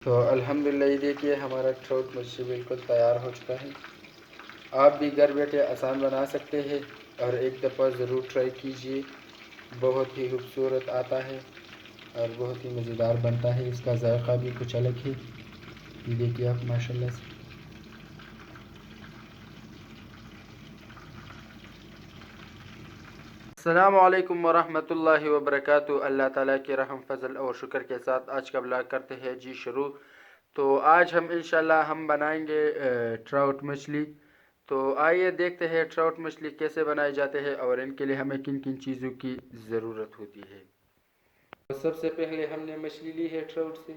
तो अल्हम्दुलिल्लाह ये देखिए हमारा ट्राउट मछली बिल्कुल तैयार हो चुका है। आप भी घर बैठे आसान बना सकते हैं और एक दफ़ा ज़रूर ट्राई कीजिए। बहुत ही खूबसूरत आता है और बहुत ही मज़ेदार बनता है। इसका जायका भी कुछ अलग है। ये देखिए आप माशाल्लाह से। अस्सलामुअलैकुम वरहमतुल्लाहि वबरकातुहू। अल्लाह ताला के रहम फजल और शुक्र के साथ आज का ब्लॉग करते हैं जी शुरू। तो आज हम इंशाल्लाह बनाएंगे ट्राउट मछली। तो आइए देखते हैं ट्राउट मछली कैसे बनाए जाते हैं और इनके लिए हमें किन किन चीज़ों की ज़रूरत होती है। तो सबसे पहले हमने मछली ली है ट्राउट से।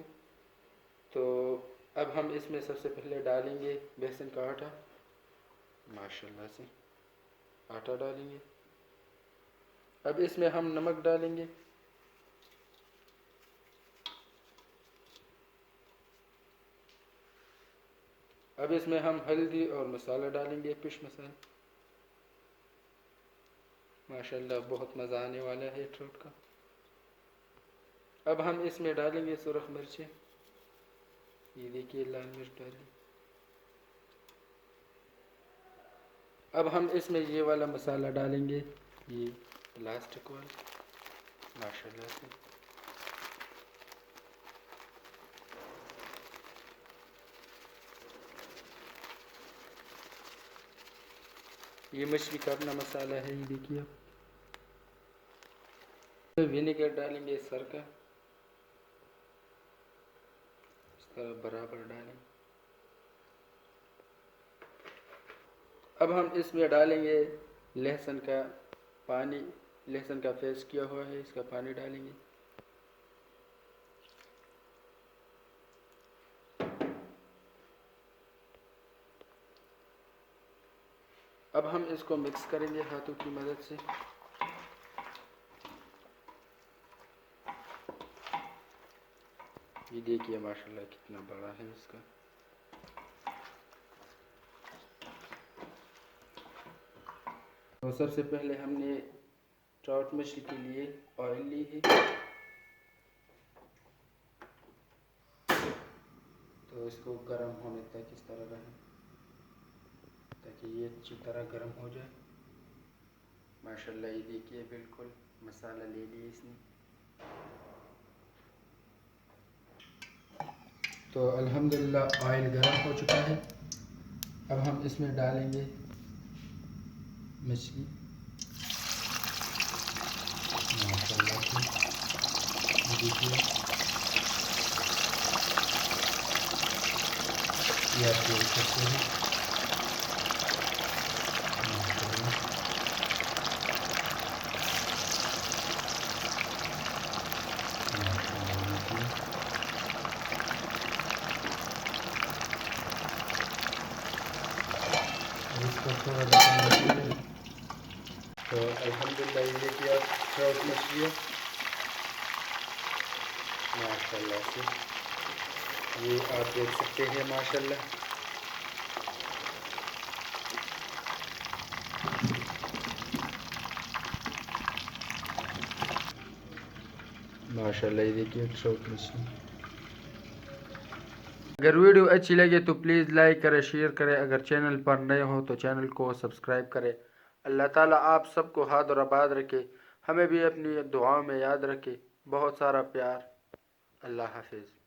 तो अब हम इसमें सबसे पहले डालेंगे बेसन का आटा। माशाल्लाह से आटा डालेंगे। अब इसमें हम नमक डालेंगे। अब इसमें हम हल्दी और मसाला डालेंगे, फिश मसाला। माशाल्लाह बहुत मज़ा आने वाला है ट्राउट का। अब हम इसमें डालेंगे सुरख मिर्चें। ये देखिए लाल मिर्च डाली। अब हम इसमें ये वाला मसाला डालेंगे, ये प्लास्टिक वाला। माशाल्लाह से ये मछली का अपना मसाला है। ये देखिए आप। विनेगर डालेंगे सर का, इस तरह बराबर डालें। अब हम इसमें डालेंगे लहसुन का पानी। लहसुन का पेस्ट किया हुआ है, इसका पानी डालेंगे। अब हम इसको मिक्स करेंगे हाथों की मदद से। ये देखिए माशाल्लाह कितना बड़ा है इसका। तो सबसे पहले हमने ट्राउट मछली के लिए ऑयल ली है। तो इसको गर्म होने तक इस तरह रखें ताकि ये अच्छी तरह गर्म हो जाए। माशाल्लाह ये देखिए बिल्कुल मसाला ले लिया इसने। तो अल्हम्दुलिल्लाह ऑयल गर्म हो चुका है। अब हम इसमें डालेंगे मछली। माशाल्लाह से देखिए ये आप देख सकते हैं। इसको थोड़ा सा तो अल्हम्दुलिल्लाह ये देखिए आप ट्राउट मछली है। माशाल्लाह से ये आप देख सकते हैं। माशाल्लाह माशाल्लाह ये देखिए ट्राउट मछली। अगर वीडियो अच्छी लगे तो प्लीज़ लाइक करें, शेयर करें। अगर चैनल पर नए हो तो चैनल को सब्सक्राइब करें। अल्लाह ताला आप सबको हाथ और आबाद रखे। हमें भी अपनी दुआओं में याद रखे। बहुत सारा प्यार। अल्लाह हाफिज़।